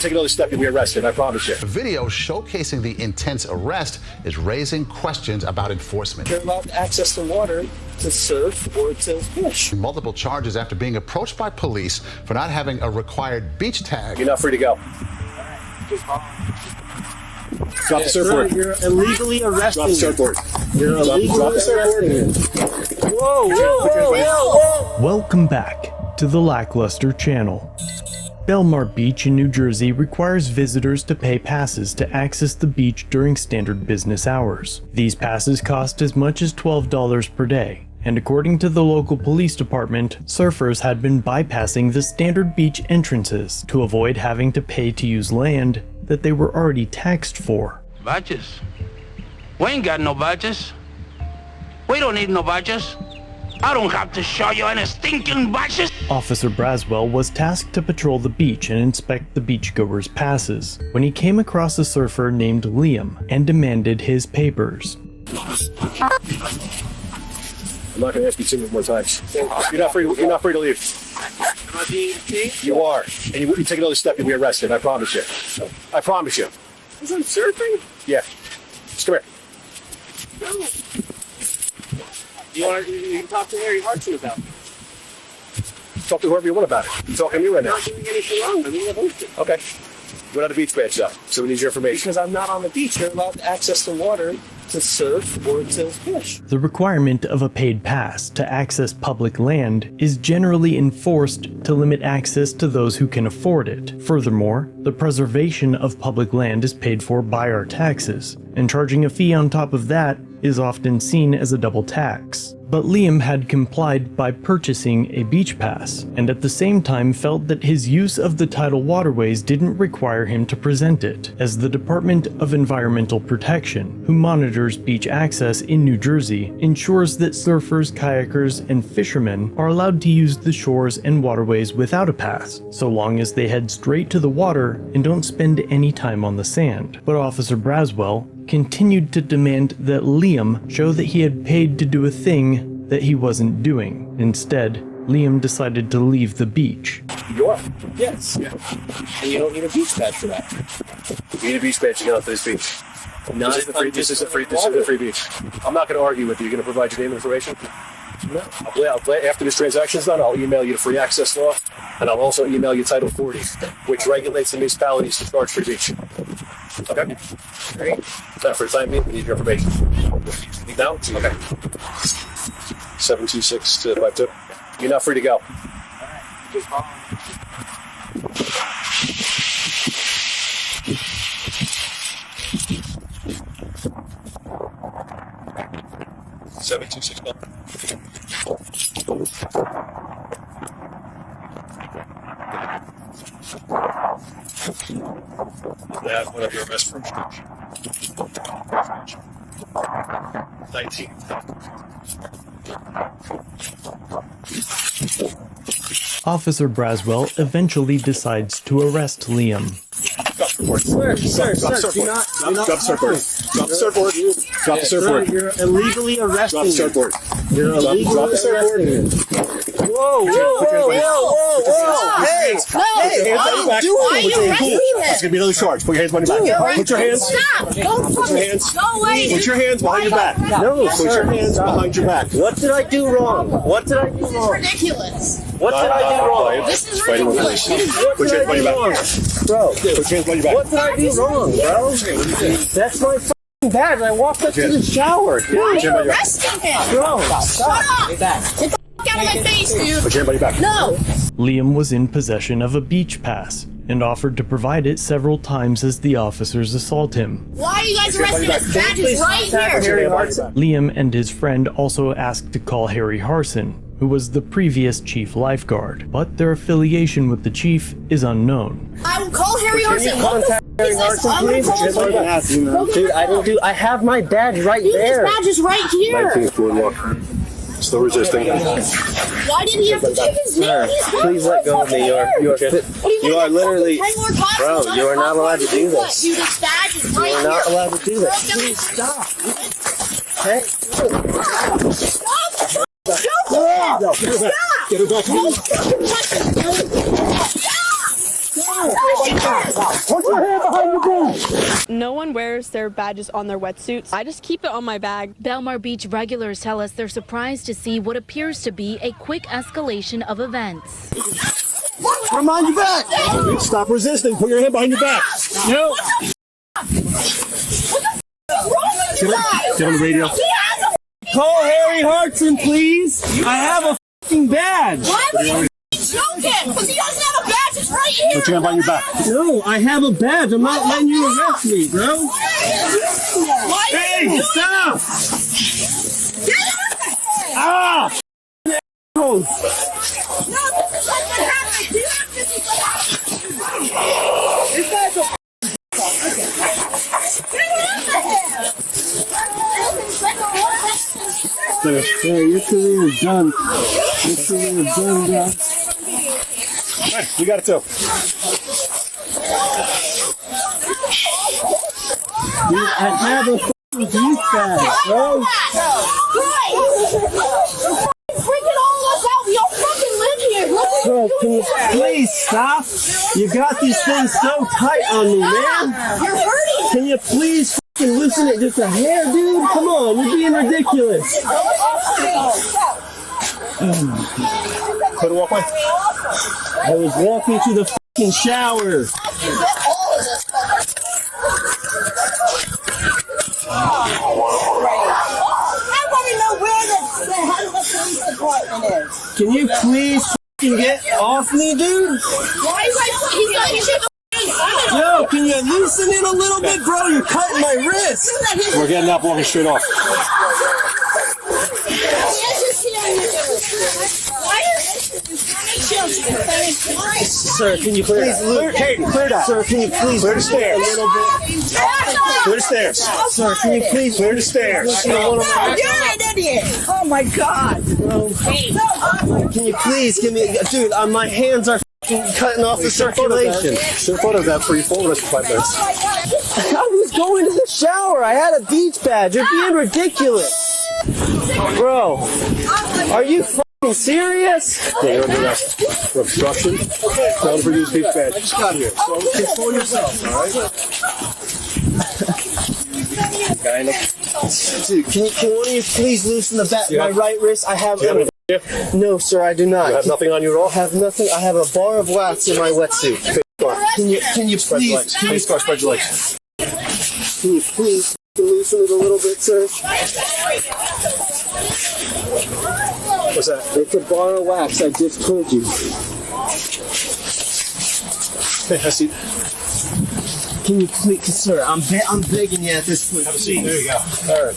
Take another step, you'll be arrested, I promise you. A video showcasing the intense arrest is raising questions about enforcement. They're allowed access to water to surf or to fish. Multiple charges after being approached by police for not having a required beach tag. You're not free to go. Drop the surfboard. You're illegally arresting. Drop the surfboard. You're illegally arresting. Whoa. Welcome back to the LackLuster channel. Belmar Beach in New Jersey requires visitors to pay passes to access the beach during standard business hours. These passes cost as much as $12 per day, and according to the local police department, surfers had been bypassing the standard beach entrances to avoid having to pay to use land that they were already taxed for. Badges? We ain't got no badges. We don't need no badges. I don't have to show you any stinking badges. Officer Braswell was tasked to patrol the beach and inspect the beachgoers' passes when he came across a surfer named Liam and demanded his papers. I'm not going to ask you two more times. You're not free to leave. Am I being detained? You are. And you take another step, you'll be arrested, I promise you. I promise you. Because I'm surfing? Yeah. Just come here. No. You can talk to Harry Hartson about it. Talk to whoever you want about it. I'm talking to you right I'm now. not doing anything wrong. I'm being hosted. Okay. We're not a beach badge, though, so we need your information. Because I'm not on the beach. They're allowed access to water to surf or to fish. The requirement of a paid pass to access public land is generally enforced to limit access to those who can afford it. Furthermore, the preservation of public land is paid for by our taxes, and charging a fee on top of that is often seen as a double tax. But Liam had complied by purchasing a beach pass, and at the same time felt that his use of the tidal waterways didn't require him to present it, as the Department of Environmental Protection, who monitors beach access in New Jersey, ensures that surfers, kayakers, and fishermen are allowed to use the shores and waterways without a pass, so long as they head straight to the water and don't spend any time on the sand. But Officer Braswell continued to demand that Liam show that he had paid to do a thing that he wasn't doing. Instead, Liam decided to leave the beach. You are? Yes. Yeah. And you don't need a beach badge for that. You need a beach badge to get out to this beach. This is a free beach. I'm not going to argue with you. You're going to provide your name and information? No. After this transaction's done, I'll email you the free access law, and I'll also email you Title 40, which regulates the municipalities to charge free beach. Okay? Great. Now, for the time being, we need your information. Now? Okay. 726-52. You're not free to go. That one of your arrest from 19. Officer Braswell eventually decides to arrest Liam. Sir, do not. Drop the surfboard. Drop the surfboard. Drop the surfboard. You're illegally arresting. Drop the surfboard. You're illegally Drop the surfboard. Whoa. Hey, It's gonna be another charge. Put your hands behind your back. Put your hands. Stop! Don't Put your hands. Go away! Put your hands behind your back. No, Put your hands behind your back. What did I do wrong? What did I do This is wrong? ridiculous. What did I do wrong? This is Fighting with ridiculous. police. What Put did your I hands behind do your wrong? back. Bro, Put your hands behind your back. what did I do wrong, bro? That's my f***ing badge. I walked up to the shower. Why are you Jim, arresting him? Bro, Shut stop. up! Get the f*** out of my face, dude! Put your hand behind your back. No! Liam was in possession of a beach pass and offered to provide it several times as the officers assault him. Why are you guys arresting us? Badge is right here! Harry Hartson. Liam and his friend also asked to call Harry Hartson, who was the previous chief lifeguard, but their affiliation with the chief is unknown. I will call Harry Can you Hartson. What the contact f*** Harry is this? Hartson, I'm gonna please? call him. Dude, I have my badge right Dude, there. this badge is right here. 19th boardwalk. Still resisting. Why did he have to take his name? He's not Please let go of me. You are literally, bro, you are not allowed to do this. Dude, this badge is right You here. are not allowed to do this. Please stop. Okay? Stop! Get her back. Don't fucking touch me. Stop! No one wears their badges on their wetsuits. I just keep it on my bag. Belmar Beach regulars tell us they're surprised to see what appears to be a quick escalation of events. Put them on your back. Stop resisting. Put your hand behind your back. No. Get on the radio. Call Harry Hartson, please. I have a f***ing badge. Why would you joking? Because he doesn't have a badge. It's right here. Put your hand behind your back. No, I have a badge. I'm not letting you arrest me, bro. Hey, stop! Ah! No, this is like what happened. You have to be what happened. This guy's a Hey, your career is done. Your career is done, bro. Hey, we got it too. Dude, I have a f***ing beach badge, bro. Freaking all of us out. We all fucking live here. Bro, can you please stop? You got these things so tight on me, man. You're hurting. Can you please f***ing loosen it just a hair, dude? Come on, you're being ridiculous. Put a walkway. I was walking to the f***ing shower. I want to know where the police department is. Can you please f***ing get off me, dude? Why is he's got his shit. Yo, can you loosen it a little bit, bro? You're cutting my wrist. We're getting up, walking straight off. Sir, can you please clear that? Sir, can you please Clear the stairs. a little bit? Clear the stairs. Sir, can you please Clear the stairs. You're an idiot. Oh my god. Can you please give me, dude? My hands are f***ing cutting off the circulation. Should have thought of that before you followed us for 5 minutes. I was going to the shower. I had a beach badge. You're being ridiculous, bro. Are you f***ing serious? Yeah, you're under arrest for obstruction. Don't produce beach badge. I just got here. So control yourself, all right? Kind of. Dude, can one of you please loosen the back Yeah. my right wrist? I have. Do you have it here? No, sir, I do not. You have nothing on you at all? I have nothing. I have a bar of wax in my wetsuit. Can you Spread your please? legs. Please, car, spread your legs. Can you please loosen it a little bit, sir? What's that? It's a bar of wax. I just told you. Hey, I see. Can you please, sir? I'm begging you at this point. Have a seat. There you go. All right.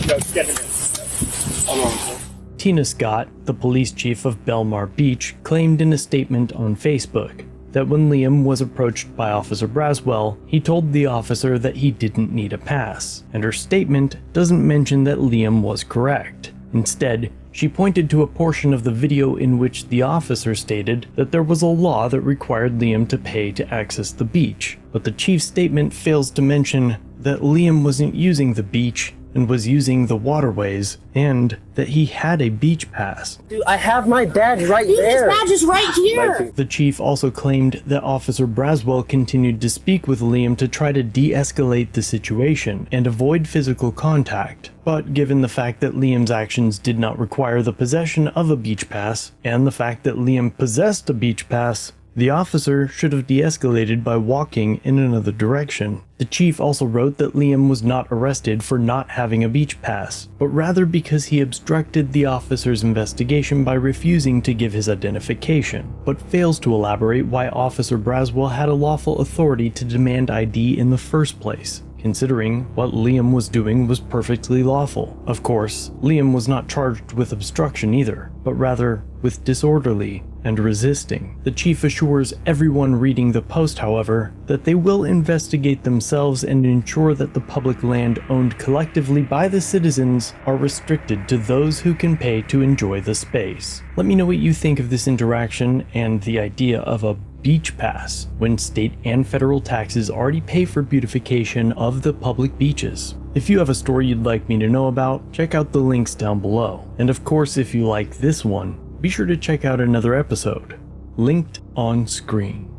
Go, get in there. Tina Scott, the police chief of Belmar Beach, claimed in a statement on Facebook that when Liam was approached by Officer Braswell, he told the officer that he didn't need a pass, and her statement doesn't mention that Liam was correct. Instead, she pointed to a portion of the video in which the officer stated that there was a law that required Liam to pay to access the beach, but the chief's statement fails to mention that Liam wasn't using the beach and was using the waterways, and that he had a beach pass. Dude, I have my badge right Dude, there. his badge is right here. The chief also claimed that Officer Braswell continued to speak with Liam to try to de-escalate the situation and avoid physical contact, but given the fact that Liam's actions did not require the possession of a beach pass, and the fact that Liam possessed a beach pass, the officer should have de-escalated by walking in another direction. The chief also wrote that Liam was not arrested for not having a beach pass, but rather because he obstructed the officer's investigation by refusing to give his identification, but fails to elaborate why Officer Braswell had a lawful authority to demand ID in the first place, considering what Liam was doing was perfectly lawful. Of course, Liam was not charged with obstruction either, but rather with disorderly and resisting. The chief assures everyone reading the post, however, that they will investigate themselves and ensure that the public land owned collectively by the citizens are restricted to those who can pay to enjoy the space. Let me know what you think of this interaction and the idea of a beach pass when state and federal taxes already pay for beautification of the public beaches. If you have a story you'd like me to know about, check out the links down below. And of course, if you like this one, be sure to check out another episode, linked on screen.